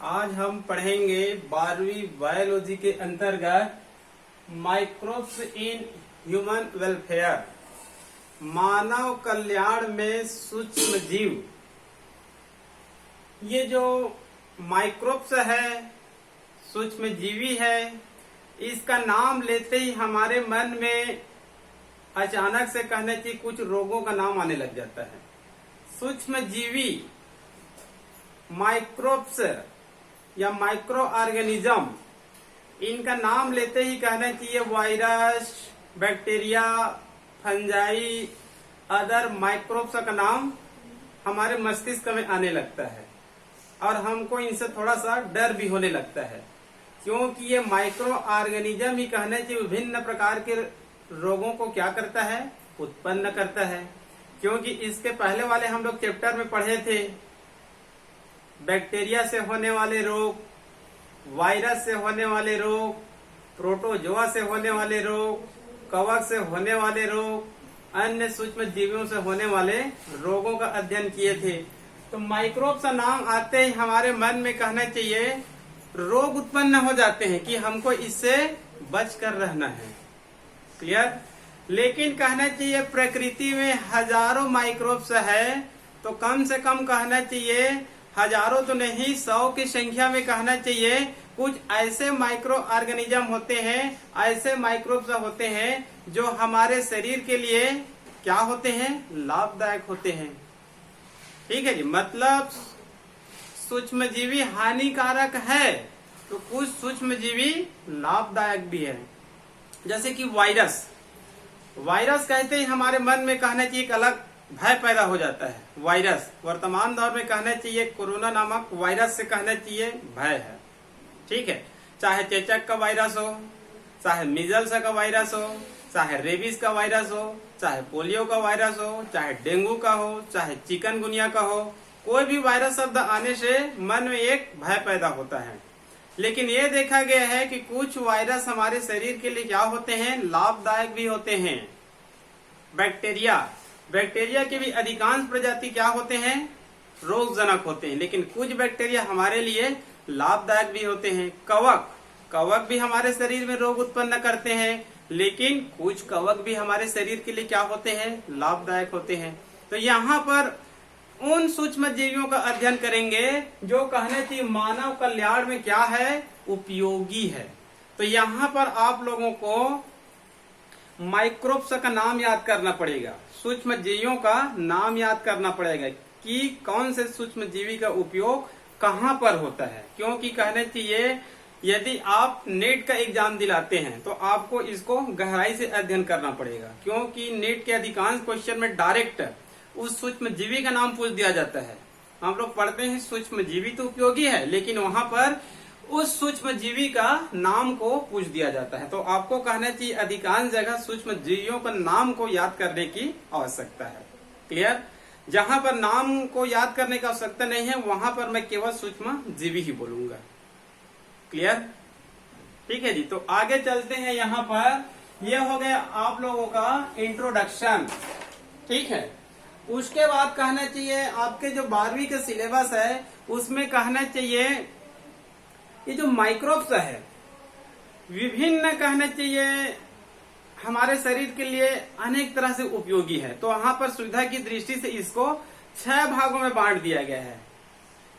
आज हम पढ़ेंगे 12वीं बायोलॉजी के अंतर्गत माइक्रोब्स इन ह्यूमन वेलफेयर, मानव कल्याण में सूक्ष्म जीव। ये जो माइक्रोब्स है, सूक्ष्म जीवी है, इसका नाम लेते ही हमारे मन में अचानक से कहने चाहिए कुछ रोगों का नाम आने लग जाता है। सूक्ष्म जीवी, माइक्रोब्स या माइक्रो ऑर्गेनिज्म, इनका नाम लेते ही कहना चाहिए virus, bacteria, fungi, other microbes का नाम हमारे मस्तिष्क में आने लगता है और हमको इनसे थोड़ा सा डर भी होने लगता है, क्योंकि ये माइक्रो ऑर्गेनिज्म ही कहने चाहिए विभिन्न प्रकार के रोगों को क्या करता है, उत्पन्न करता है। क्योंकि इसके पहले वाले हम लोग चैप्टर में पढ़े थे, बैक्टीरिया से होने वाले रोग, वायरस से होने वाले रोग, प्रोटोजोआ से होने वाले रोग, कवक से होने वाले रोग, अन्य सूक्ष्म जीवियों से होने वाले रोगों का अध्ययन किए थे। तो माइक्रोब्स का नाम आते ही हमारे मन में कहना चाहिए रोग उत्पन्न हो जाते हैं कि हमको इससे बच कर रहना है। क्लियर? लेकिन कहना चाहिए प्रकृति में हजारों माइक्रोब्स है, तो कम से कम कहना चाहिए हजारों तो नहीं, 100 की संख्या में कहना चाहिए कुछ ऐसे माइक्रो ऑर्गेनिज्म होते हैं, ऐसे माइक्रोब्स होते हैं जो हमारे शरीर के लिए क्या होते हैं, लाभदायक होते हैं। ठीक है जी, मतलब सूक्ष्म जीवी हानिकारक है तो कुछ सूक्ष्म जीवी लाभदायक भी है। जैसे कि वायरस, वायरस कहते ही हमारे मन में कहना चाहिए एक अलग भय पैदा हो जाता है। वायरस वर्तमान दौर में कहना चाहिए कोरोना नामक वायरस से कहना चाहिए भय है। ठीक है, चाहे चेचक का वायरस हो, चाहे मिजल्स का वायरस हो, चाहे रेबीज का वायरस हो, चाहे पोलियो का वायरस हो, चाहे डेंगू का हो, चाहे चिकनगुनिया का हो, कोई भी वायरस शब्द आने से मन में एक भय पैदा होता है। लेकिन ये देखा गया है कि कुछ वायरस हमारे शरीर के लिए क्या होते हैं, लाभदायक भी होते हैं। बैक्टीरिया, बैक्टीरिया के भी अधिकांश प्रजाति क्या होते हैं, रोगजनक होते हैं, लेकिन कुछ बैक्टीरिया हमारे लिए लाभदायक भी होते हैं। कवक, कवक भी हमारे शरीर में रोग उत्पन्न करते हैं, लेकिन कुछ कवक भी हमारे शरीर के लिए क्या होते हैं, लाभदायक होते हैं। तो यहाँ पर उन सूक्ष्म जीवियों का अध्ययन करेंगे जो कहने चाहिए मानव कल्याण में क्या है, उपयोगी है। तो यहाँ पर आप लोगों को माइक्रोब्स का नाम याद करना पड़ेगा, सूक्ष्म जीवियों का नाम याद करना पड़ेगा कि कौन से सूक्ष्म जीवी का उपयोग कहाँ पर होता है। क्योंकि कहने चाहिए यदि आप नेट का एग्जाम दिलाते हैं तो आपको इसको गहराई से अध्ययन करना पड़ेगा, क्योंकि नेट के अधिकांश क्वेश्चन में डायरेक्ट उस सूक्ष्म जीवी का नाम पूछ दिया जाता है। हम लोग पढ़ते हैं सूक्ष्म जीवी तो उपयोगी है, लेकिन वहां पर उस सूक्ष्म जीवी का नाम को पूछ दिया जाता है। तो आपको कहना चाहिए अधिकांश जगह सूक्ष्म जीवियों का नाम को याद करने की आवश्यकता है। क्लियर? जहां पर नाम को याद करने की आवश्यकता नहीं है वहां पर मैं केवल सूक्ष्म जीवी ही बोलूंगा। क्लियर? ठीक है जी, तो आगे चलते हैं। यहाँ पर यह हो गया आप लोगों का इंट्रोडक्शन। ठीक है, उसके बाद कहना चाहिए आपके जो 12वीं के सिलेबस है उसमें कहना चाहिए ये जो माइक्रोब्स है विभिन्न कहना चाहिए हमारे शरीर के लिए अनेक तरह से उपयोगी है। तो वहां पर सुविधा की दृष्टि से इसको 6 भागों में बांट दिया गया है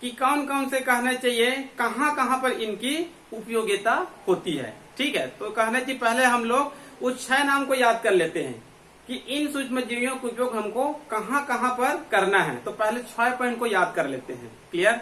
कि कौन कौन से कहना चाहिए कहाँ कहाँ पर इनकी उपयोगिता होती है। ठीक है, तो कहना चाहिए पहले हम लोग उस 6 नाम को याद कर लेते हैं कि इन सूक्ष्म जीवियों का उपयोग हमको कहाँ कहाँ पर करना है। तो पहले 6 पॉइंट को याद कर लेते हैं। क्लियर?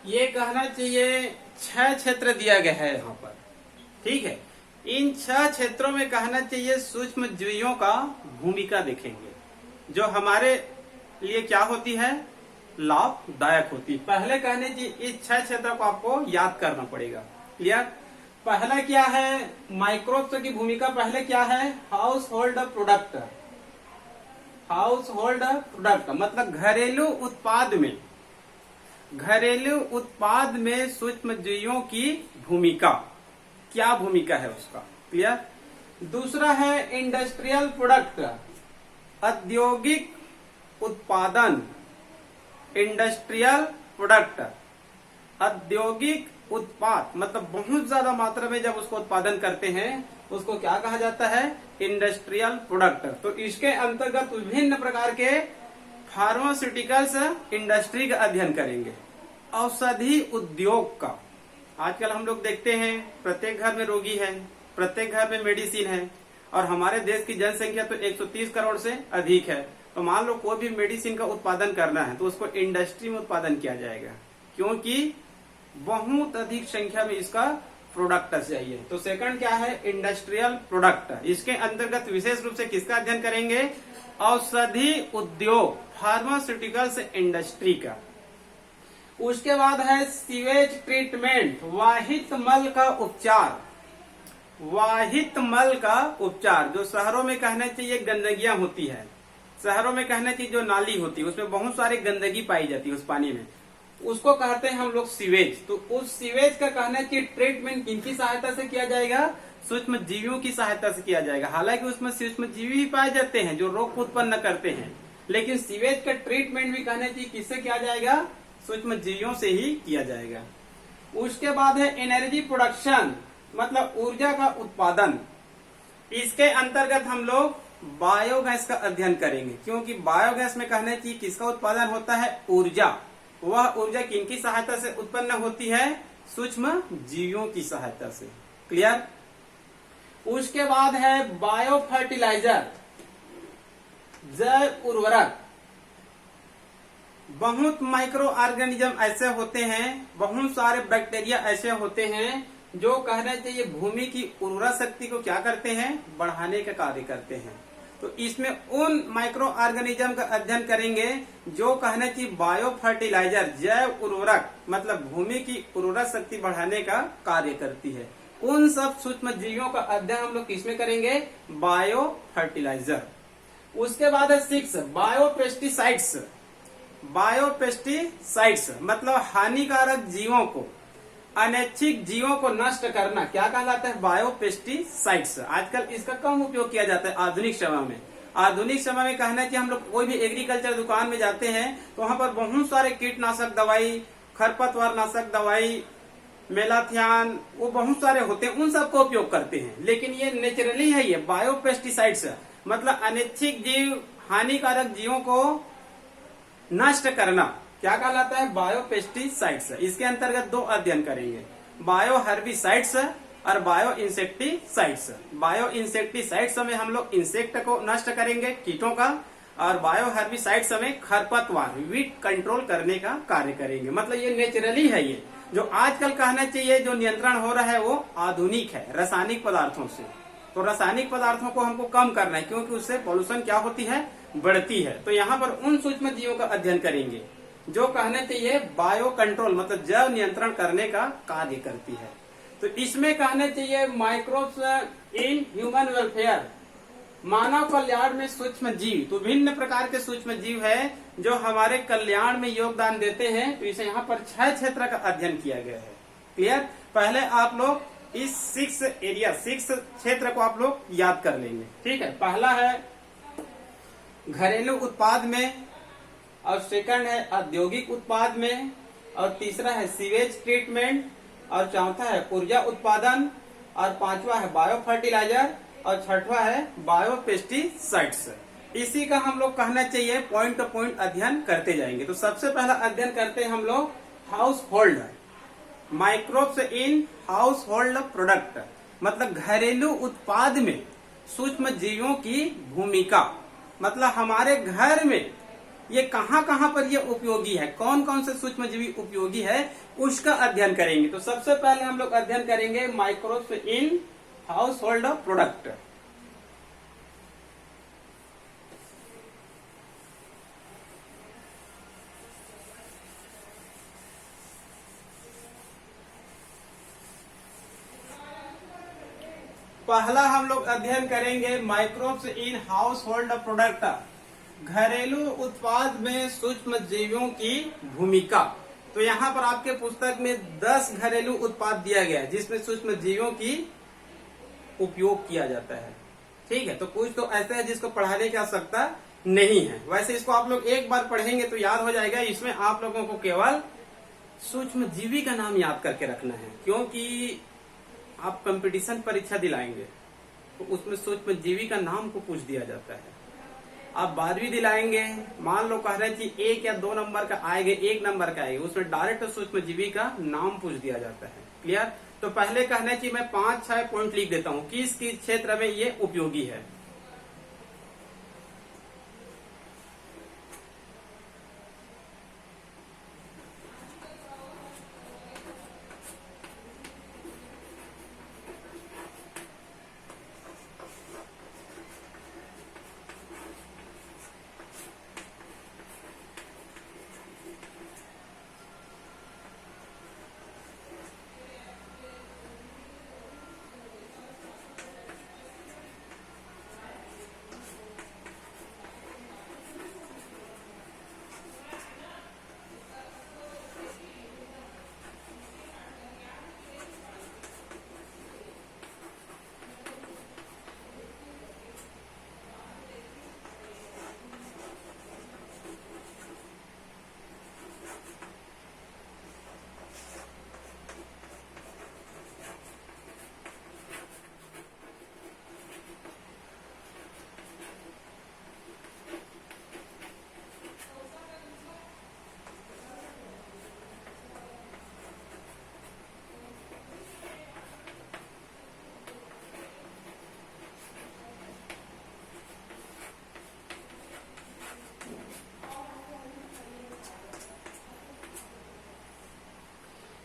ये कहना चाहिए 6 क्षेत्र दिया गया है यहाँ पर, ठीक है। इन 6 क्षेत्रों में कहना चाहिए सूक्ष्म जीवियों का भूमिका देखेंगे, जो हमारे लिए क्या होती है, लाभदायक होती है। पहले कहने की इस 6 क्षेत्रों को आपको याद करना पड़ेगा। क्लियर? पहला क्या है, माइक्रोब्स की भूमिका पहले क्या है, house hold product. House hold product मतलब घरेलू उत्पाद में सूक्ष्म जीवियों की भूमिका, क्या भूमिका है उसका। क्लियर? दूसरा है इंडस्ट्रियल प्रोडक्ट, औद्योगिक उत्पादन। इंडस्ट्रियल प्रोडक्ट, औद्योगिक उत्पाद मतलब बहुत ज्यादा मात्रा में जब उसको उत्पादन करते हैं उसको क्या कहा जाता है, इंडस्ट्रियल प्रोडक्ट। तो इसके अंतर्गत विभिन्न प्रकार के फार्मास्यूटिकल्स इंडस्ट्री का अध्ययन करेंगे। औषधि उद्योग का, आजकल हम लोग देखते हैं प्रत्येक घर में रोगी है, प्रत्येक घर में मेडिसिन है, और हमारे देश की जनसंख्या तो 130 करोड़ से अधिक है। तो मान लो कोई भी मेडिसिन का उत्पादन करना है तो उसको इंडस्ट्री में उत्पादन किया जाएगा, क्योंकि बहुत अधिक संख्या में इसका प्रोडक्ट चाहिए। तो सेकंड क्या है, इंडस्ट्रियल प्रोडक्ट। इसके अंतर्गत विशेष रूप से किसका अध्ययन करेंगे, औषधि उद्योग, फार्मास्यूटिकल्स इंडस्ट्री का। उसके बाद है सीवेज ट्रीटमेंट, वाहित मल का उपचार। वाहित मल का उपचार, जो शहरों में कहना चाहिए गंदगियां होती है, शहरों में कहना चाहिए जो नाली होती है उसमें बहुत सारी गंदगी पाई जाती है उस पानी में, उसको कहते हैं हम लोग सीवेज। तो उस सीवेज का कहना चाहिए ट्रीटमेंट किनकी सहायता से किया जाएगा, सूक्ष्म जीवियों की सहायता से किया जाएगा। हालांकि उसमें सूक्ष्म जीवी ही पाए जाते हैं जो रोग उत्पन्न करते हैं, लेकिन सीवेज का ट्रीटमेंट भी कहना चाहिए किससे किया जाएगा, सूक्ष्म जीवियों से ही किया जाएगा। उसके बाद है एनर्जी प्रोडक्शन मतलब ऊर्जा का उत्पादन। इसके अंतर्गत हम लोग बायोगैस का अध्ययन करेंगे, क्योंकि बायोगैस में कहना चाहिए किसका उत्पादन होता है, ऊर्जा। वह ऊर्जा किनकी सहायता से उत्पन्न होती है, सूक्ष्म जीवियों की सहायता से। क्लियर? उसके बाद है बायो फर्टिलाइजर, जैव उर्वरक। बहुत माइक्रो ऑर्गेनिज्म ऐसे होते हैं, बहुत सारे बैक्टीरिया ऐसे होते हैं जो कहना चाहिए भूमि की उर्वरा शक्ति को क्या करते हैं, बढ़ाने का कार्य करते हैं। तो इसमें उन माइक्रो ऑर्गेनिज्म का अध्ययन करेंगे जो कहना चाहिए बायो फर्टिलाइजर, जैव उर्वरक मतलब भूमि की उर्वरा शक्ति बढ़ाने का कार्य करती है। उन सब सूक्ष्म जीवियों का अध्ययन हम लोग किसमें करेंगे, बायो फर्टिलाइजर। उसके बाद है 6 बायो पेस्टिसाइड्स। बायो पेस्टिसाइड्स मतलब हानिकारक जीवों को, अनैच्छिक जीवों को नष्ट करना, क्या कहलाता है, बायो पेस्टिसाइड्स। आजकल इसका कम उपयोग किया जाता है आधुनिक समय में। आधुनिक समय में कहना चाहिए हम लोग कोई भी एग्रीकल्चर दुकान में जाते हैं तो वहां पर बहुत सारे कीटनाशक दवाई, खरपतवार नाशक दवाई, मेलाथियान, वो बहुत सारे होते हैं, उन सबका उपयोग करते हैं। लेकिन ये नेचुरली है, ये बायो पेस्टिसाइड्स मतलब अनैच्छिक जीव, हानिकारक जीवों को नष्ट करना, क्या कहलाता है, बायो पेस्टिसाइड्स। इसके अंतर्गत 2 अध्ययन करेंगे, बायो हर्बिसाइड्स और बायो इंसेक्टिसाइड्स। बायो इंसेक्टिसाइड्स में हम लोग इंसेक्ट को नष्ट करेंगे, कीटों का, और बायो हर्बिसाइड्स में खरपतवार, वीट कंट्रोल करने का कार्य करेंगे। मतलब ये नेचुरली है। ये जो आजकल कहना चाहिए जो नियंत्रण हो रहा है वो आधुनिक है, रासायनिक पदार्थों से। तो रासायनिक पदार्थों को हमको कम करना है, क्योंकि उससे पॉल्यूशन क्या होती है, बढ़ती है। तो यहाँ पर उन सूक्ष्म जीवों का अध्ययन करेंगे जो कहना चाहिए बायो कंट्रोल मतलब जैव नियंत्रण करने का कार्य करती है। तो इसमें कहना चाहिए माइक्रोब्स इन ह्यूमन वेलफेयर, मानव कल्याण में सूक्ष्म जीव। तो भिन्न प्रकार के सूक्ष्म जीव है जो हमारे कल्याण में योगदान देते हैं। तो इसे यहाँ पर 6 क्षेत्र का अध्ययन किया गया है। क्लियर? पहले आप लोग इस 6 क्षेत्र को आप लोग याद कर लेंगे। ठीक है, पहला है घरेलू उत्पाद में, और सेकंड है औद्योगिक उत्पाद में, और तीसरा है सीवेज ट्रीटमेंट, और चौथा है ऊर्जा उत्पादन, और पांचवा है बायो फर्टिलाइजर, और छठवा है बायो पेस्टिसाइड्स। इसी का हम लोग कहना चाहिए पॉइंट टू पॉइंट अध्ययन करते जाएंगे। तो सबसे पहला अध्ययन करते हैं हम लोग house hold, microbes in house hold product मतलब घरेलू उत्पाद में सूक्ष्म जीवों की भूमिका। मतलब हमारे घर में ये कहाँ कहाँ पर ये उपयोगी है, कौन कौन से सूक्ष्मजीवी उपयोगी है, उसका अध्ययन करेंगे। तो सबसे पहले हम लोग अध्ययन करेंगे microbes in house hold product. पहला हम लोग अध्ययन करेंगे microbes in house hold product, घरेलू उत्पाद में सूक्ष्म जीवियों की भूमिका। तो यहाँ पर आपके पुस्तक में 10 घरेलू उत्पाद दिया गया है जिसमें सूक्ष्म जीवियों की उपयोग किया जाता है। ठीक है, तो कुछ तो ऐसा है जिसको पढ़ाने की आवश्यकता नहीं है। वैसे इसको आप लोग एक बार पढ़ेंगे तो याद हो जाएगा। इसमें आप लोगों को केवल सूक्ष्म जीवी का नाम याद करके रखना है, क्योंकि आप कंपटीशन परीक्षा दिलाएंगे तो उसमें सूक्ष्म जीवी का नाम को पूछ दिया जाता है। आप 12वीं दिलाएंगे, मान लो कह रहे हैं कि 1 या 2 नंबर का आएगा, 1 नंबर का आएगा, उसमें डायरेक्ट सूक्ष्म जीवी का नाम पूछ दिया जाता है। क्लियर? तो पहले कहना चाहिए मैं 5-6 पॉइंट लिख देता हूँ किस किस क्षेत्र में ये उपयोगी है।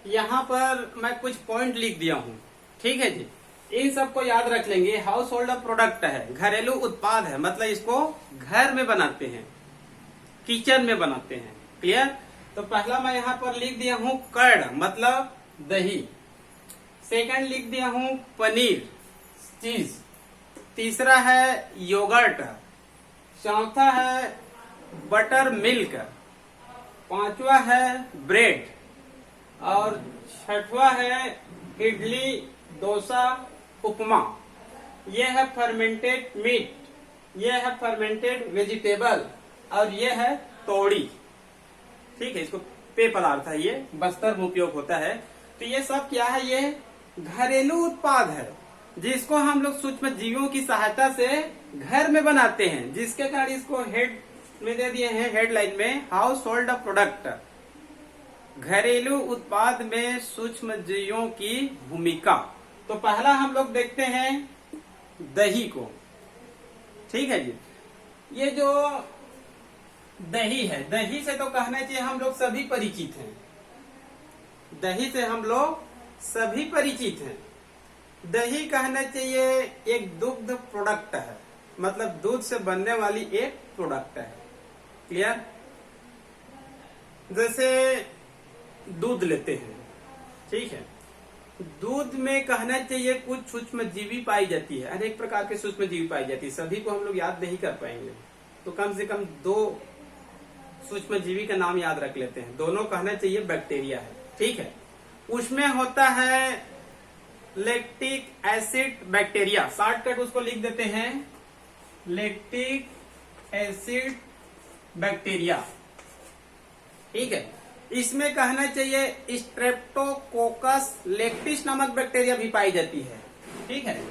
यहाँ पर मैं कुछ पॉइंट लिख दिया हूँ। ठीक है जी, इन सबको याद रख लेंगे। हाउस होल्ड प्रोडक्ट है, घरेलू उत्पाद है, मतलब इसको घर में बनाते हैं, किचन में बनाते हैं। क्लियर? तो पहला मैं यहाँ पर लिख दिया हूँ कर्ड, मतलब दही। सेकंड लिख दिया हूँ पनीर, चीज। तीसरा है योगर्ट। चौथा है बटर मिल्क। पांचवा है ब्रेड। और छठवां है इडली, डोसा, उपमा। यह है फर्मेंटेड मीट, यह है फर्मेंटेड वेजिटेबल, और यह है तोड़ी। ठीक है, इसको पेय पदार्थ है, ये बस्तर में उपयोग होता है। तो ये सब क्या है? ये घरेलू उत्पाद है जिसको हम लोग सूक्ष्म जीवियों की सहायता से घर में बनाते हैं, जिसके कारण इसको हेड में दे दिए हैं, हेडलाइन में, हाउस होल्ड प्रोडक्ट, घरेलू उत्पाद में सूक्ष्म जीवियों की भूमिका। तो पहला हम लोग देखते हैं दही को। ठीक है जी, ये जो दही है, दही से तो कहना चाहिए हम लोग सभी परिचित हैं। दही से हम लोग सभी परिचित हैं। दही कहना चाहिए एक दुग्ध प्रोडक्ट है, मतलब दूध से बनने वाली एक प्रोडक्ट है। क्लियर? जैसे दूध लेते हैं, ठीक है, दूध में कहना चाहिए कुछ सूक्ष्म जीवी पाई जाती है, अनेक प्रकार के सूक्ष्म जीवी पाई जाती है। सभी को हम लोग याद नहीं कर पाएंगे, तो कम से कम 2 सूक्ष्म जीवी का नाम याद रख लेते हैं। दोनों कहना चाहिए बैक्टीरिया है। ठीक है, उसमें होता है लैक्टिक एसिड बैक्टीरिया, शॉर्टकट उसको लिख देते हैं लैक्टिक एसिड बैक्टीरिया। ठीक है, इसमें कहना चाहिए स्ट्रेप्टोकोकस लैक्टिस नामक बैक्टीरिया भी पाई जाती है। ठीक है,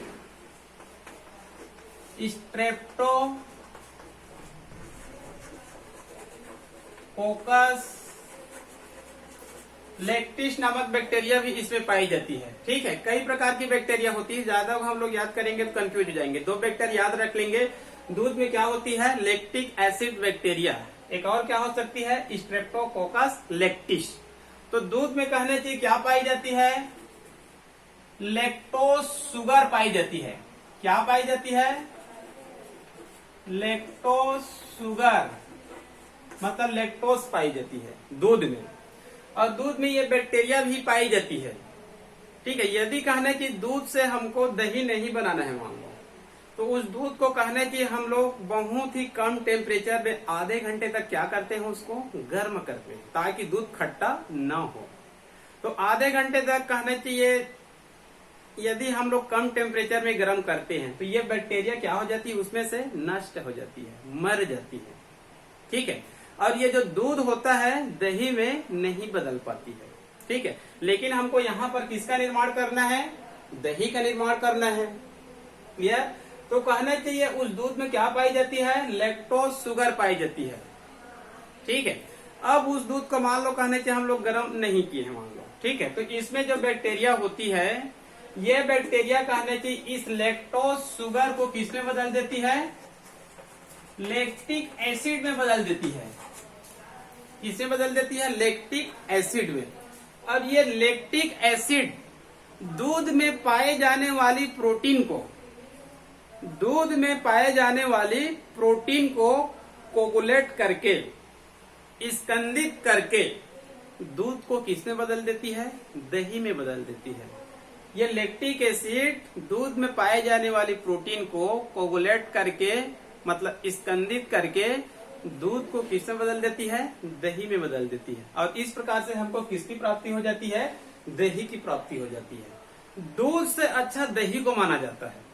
स्ट्रेप्टोकोकस लैक्टिस नामक बैक्टीरिया भी इसमें पाई जाती है। ठीक है, कई प्रकार की बैक्टीरिया होती है, ज्यादा हम लोग याद करेंगे तो कंफ्यूज हो जाएंगे। 2 बैक्टीरिया याद रख लेंगे। दूध में क्या होती है? लैक्टिक एसिड बैक्टीरिया, एक और क्या हो सकती है, स्ट्रेप्टोकोकस लैक्टिस। तो दूध में कहने चाहिए क्या पाई जाती है, लैक्टोज शुगर पाई जाती है। क्या पाई जाती है, लैक्टोज शुगर, मतलब लैक्टोज पाई जाती है दूध में। और दूध में ये बैक्टीरिया भी पाई जाती है। ठीक है, यदि कहने की दूध से हमको दही नहीं बनाना है मान लो, तो उस दूध को कहने की हम लोग बहुत ही कम टेम्परेचर में आधे घंटे तक क्या करते हैं, उसको गर्म करते हैं ताकि दूध खट्टा ना हो। तो आधे घंटे तक कहना चाहिए यदि हम लोग कम टेम्परेचर में गर्म करते हैं तो ये बैक्टीरिया क्या हो जाती है, उसमें से नष्ट हो जाती है, मर जाती है। ठीक है, और ये जो दूध होता है दही में नहीं बदल पाती है। ठीक है, लेकिन हमको यहाँ पर किसका निर्माण करना है, दही का निर्माण करना है। क्लियर? तो कहना चाहिए उस दूध में क्या पाई जाती है, लैक्टोज शुगर पाई जाती है। ठीक है, अब उस दूध को मान लो कहने चाहिए हम लोग गर्म नहीं किए हैं मान लो। ठीक है, तो इसमें जो बैक्टीरिया होती है, ये बैक्टीरिया कहने चाहिए इस लैक्टोज शुगर को किसमें बदल देती है, लैक्टिक एसिड में बदल देती है। किसमें बदल देती है, लैक्टिक एसिड में। अब ये लैक्टिक एसिड दूध में पाए जाने वाली प्रोटीन को, दूध में पाए जाने वाली प्रोटीन को कोगुलेट करके, स्कंदित करके दूध को किसमें बदल देती है, दही में बदल देती है। ये लैक्टिक एसिड दूध में पाए जाने वाली प्रोटीन को कोगुलेट करके, मतलब स्कंदित करके दूध को किसमें बदल देती है, दही में बदल देती है। और इस प्रकार से हमको किसकी प्राप्ति हो जाती है, दही की प्राप्ति हो जाती है। दूध से अच्छा दही को माना जाता है,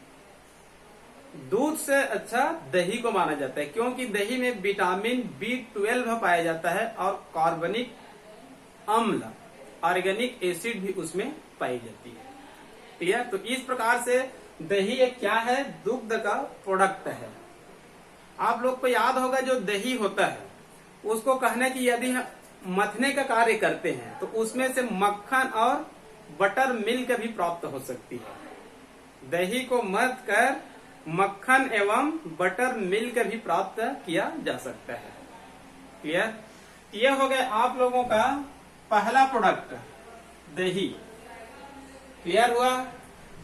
दूध से अच्छा दही को माना जाता है, क्योंकि दही में विटामिन B12 पाया जाता है और कार्बनिक अम्ल, ऑर्गेनिक एसिड भी उसमें पाई जाती है। क्लियर? तो इस प्रकार से दही एक क्या है, दुग्ध का प्रोडक्ट है। आप लोग को याद होगा जो दही होता है उसको कहने की यदि हम मथने का कार्य करते हैं तो उसमें से मक्खन और बटर मिल्क भी प्राप्त हो सकती है। दही को मथ कर मक्खन एवं बटर मिल्क भी प्राप्त किया जा सकता है। क्लियर? ये हो गया आप लोगों का पहला प्रोडक्ट दही। क्लियर हुआ?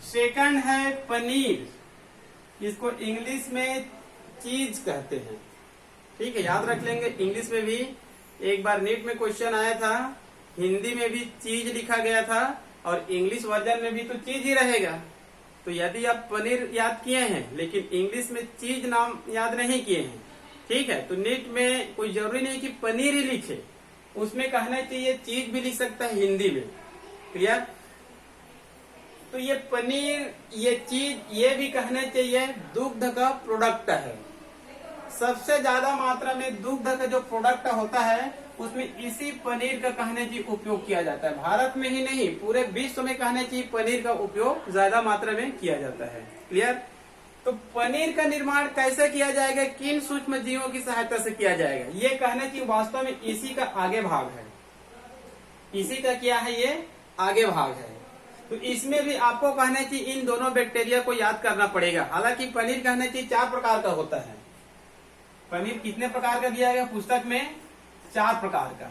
सेकंड है पनीर, इसको इंग्लिश में चीज कहते हैं। ठीक है, याद रख लेंगे। इंग्लिश में भी एक बार नीट में क्वेश्चन आया था, हिंदी में भी चीज लिखा गया था और इंग्लिश वर्जन में भी तो चीज ही रहेगा। तो यदि आप पनीर याद किए हैं लेकिन इंग्लिश में चीज नाम याद नहीं किए हैं, ठीक है, तो नीट में कोई जरूरी नहीं कि पनीर ही लिखे, उसमें कहना चाहिए चीज भी लिख सकता है हिंदी में। क्लियर? तो ये पनीर, ये चीज, ये भी कहना चाहिए दुग्ध का प्रोडक्ट है। सबसे ज्यादा मात्रा में दुग्ध का जो प्रोडक्ट होता है उसमें इसी पनीर का कहने चाहिए उपयोग किया जाता है। भारत में ही नहीं पूरे विश्व में कहने चाहिए पनीर का उपयोग ज्यादा मात्रा में किया जाता है। क्लियर? तो पनीर का निर्माण कैसे किया जाएगा, किन सूक्ष्म जीवों की सहायता से किया जाएगा, ये कहने चाहिए वास्तव में इसी का आगे भाग है। इसी का क्या है, ये आगे भाग है। तो इसमें भी आपको कहना चाहिए इन दोनों बैक्टीरिया को याद करना पड़ेगा। हालांकि पनीर कहना चाहिए 4 प्रकार का होता है। पनीर कितने प्रकार का दिया गया पुस्तक में, 4 प्रकार का।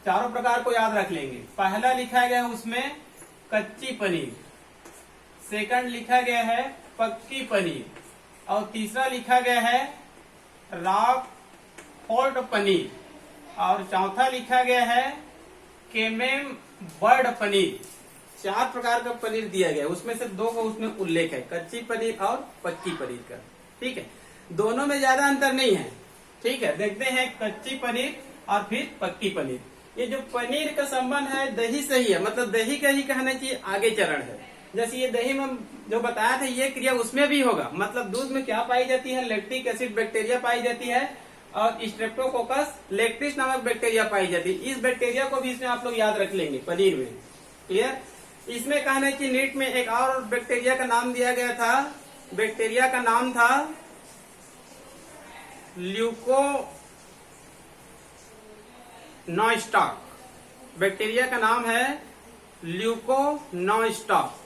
चारों प्रकार को याद रख लेंगे। पहला लिखा गया है उसमें कच्ची पनीर, सेकंड लिखा गया है पक्की पनीर, और तीसरा लिखा गया है रॉक फोल्ड पनीर, और चौथा लिखा गया है केमेम बर्ड पनीर। 4 प्रकार का पनीर दिया गया है, उसमें से 2 का उसमें उल्लेख है, कच्ची पनीर और पक्की पनीर का। ठीक है, दोनों में ज्यादा अंतर नहीं है। ठीक है, देखते हैं कच्ची पनीर और फिर पक्की पनीर। ये जो पनीर का संबंध है दही से ही है, मतलब दही का ही कहना चाहिए आगे चरण है। जैसे ये दही में जो बताया था ये क्रिया उसमें भी होगा। मतलब दूध में क्या पाई जाती है, लैक्टिक एसिड बैक्टीरिया पाई जाती है और स्ट्रेप्टोकोकस लैक्टिस नामक बैक्टीरिया पाई जाती है। इस बैक्टीरिया को भी इसमें आप लोग याद रख लेंगे पनीर में। क्लियर? इसमें कहना चाहिए नीट में एक और बैक्टीरिया का नाम दिया गया था। बैक्टीरिया का नाम था ल्यूकोनॉस्टॉक। बैक्टीरिया का नाम है ल्यूकोनॉस्टॉक।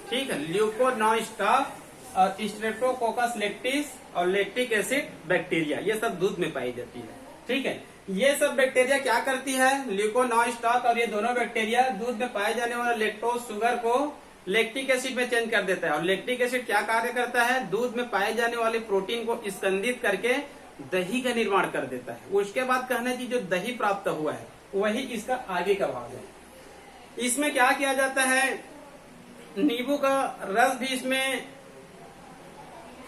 ठीक है, ल्यूकोनॉस्टॉक और स्ट्रेप्टोकोकस लैक्टिस और लैक्टिक एसिड बैक्टीरिया, ये सब दूध में पाई जाती है। ठीक है। ये सब बैक्टीरिया क्या करती है, ल्यूकोनॉस्टॉक और ये दोनों बैक्टीरिया दूध में पाए जाने वाले लैक्टोज शुगर को लैक्टिक एसिड में चेंज कर देता है। और लैक्टिक एसिड क्या कार्य करता है, दूध में पाए जाने वाले प्रोटीन को स्कंदित करके दही का निर्माण कर देता है। उसके बाद कहना चाहिए जो दही प्राप्त हुआ है वही इसका आगे का भाग है। इसमें क्या किया जाता है, नींबू का रस भी इसमें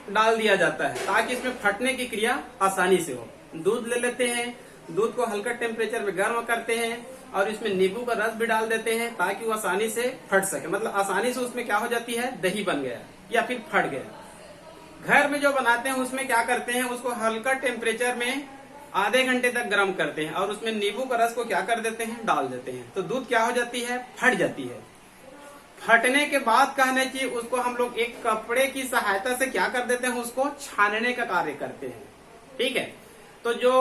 डाल दिया जाता है ताकि इसमें फटने की क्रिया आसानी से हो। दूध ले लेते हैं, दूध को हल्का टेम्परेचर में गर्म करते हैं और इसमें नींबू का रस भी डाल देते हैं ताकि वो आसानी से फट सके, मतलब आसानी से उसमें क्या हो जाती है, दही बन गया या फिर फट गया। घर में जो बनाते हैं उसमें क्या करते हैं, उसको हल्का टेम्परेचर में आधे घंटे तक गर्म करते हैं और उसमें नींबू का रस को क्या कर देते हैं, डाल देते हैं, तो दूध क्या हो जाती है, फट जाती है। फटने के बाद कहना चाहिए उसको हम लोग एक कपड़े की सहायता से क्या कर देते हैं, उसको छानने का कार्य करते हैं। ठीक है, तो जो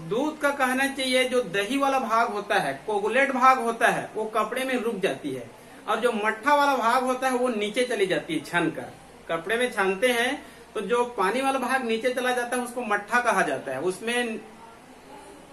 दूध का कहना चाहिए जो दही वाला भाग होता है, कोगुलेट भाग होता है, वो कपड़े में रुक जाती है और जो मट्ठा वाला भाग होता है वो नीचे चली जाती है। छान कर कपड़े में छानते हैं तो जो पानी वाला भाग नीचे चला जाता है उसको मट्ठा कहा जाता है। उसमें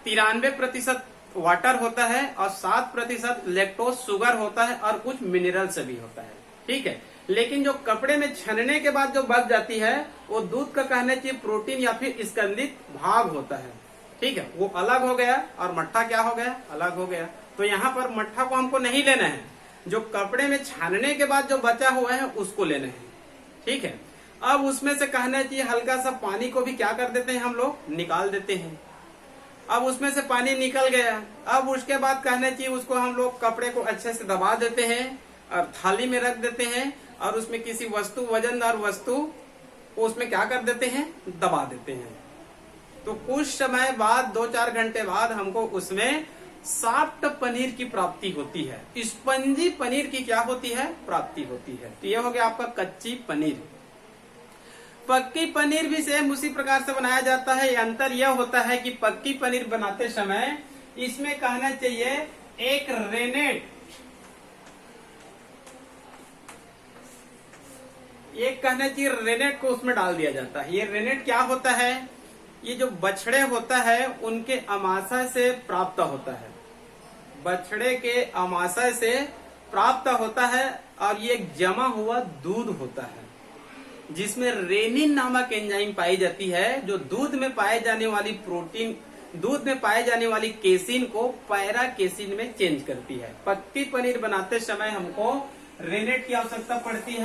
93% वाटर होता है और 7% लैक्टोज शुगर होता है और कुछ मिनरल्स भी होता है। ठीक है, लेकिन जो कपड़े में छनने के बाद जो बच जाती है वो दूध का कहना चाहिए प्रोटीन या फिर स्कंदित भाग होता है। ठीक है, वो अलग हो गया और मट्ठा क्या हो गया, अलग हो गया। तो यहाँ पर मट्ठा को हमको नहीं लेना है, जो कपड़े में छानने के बाद जो बचा हुआ है उसको लेना है। ठीक है, अब उसमें से कहना चाहिए हल्का सा पानी को भी क्या कर देते हैं, हम लोग निकाल देते हैं। अब उसमें से पानी निकल गया, अब उसके बाद कहना चाहिए उसको हम लोग कपड़े को अच्छे से दबा देते हैं और थाली में रख देते हैं और उसमें किसी वस्तु, वजनदार वस्तु उसमें क्या कर देते हैं, दबा देते हैं। तो कुछ समय बाद 2-4 घंटे बाद हमको उसमें सॉफ्ट पनीर की प्राप्ति होती है, स्पंजी पनीर की क्या होती है, प्राप्ति होती है। तो यह हो गया आपका कच्ची पनीर। पक्की पनीर भी सेम उसी प्रकार से बनाया जाता है। अंतर यह होता है कि पक्की पनीर बनाते समय इसमें कहना चाहिए एक रेनेट, एक कहना चाहिए रेनेट को उसमें डाल दिया जाता है। ये रेनेट क्या होता है, ये जो बछड़े होता है उनके अमाशय से प्राप्त होता है, बछड़े के अमाशय से प्राप्त होता है और ये जमा हुआ दूध होता है जिसमें रेनिन नामक एंजाइम पाई जाती है जो दूध में पाए जाने वाली प्रोटीन, दूध में पाए जाने वाली केसिन को पैरा केसिन में चेंज करती है। पक्की पनीर बनाते समय हमको रेनेट की आवश्यकता पड़ती है।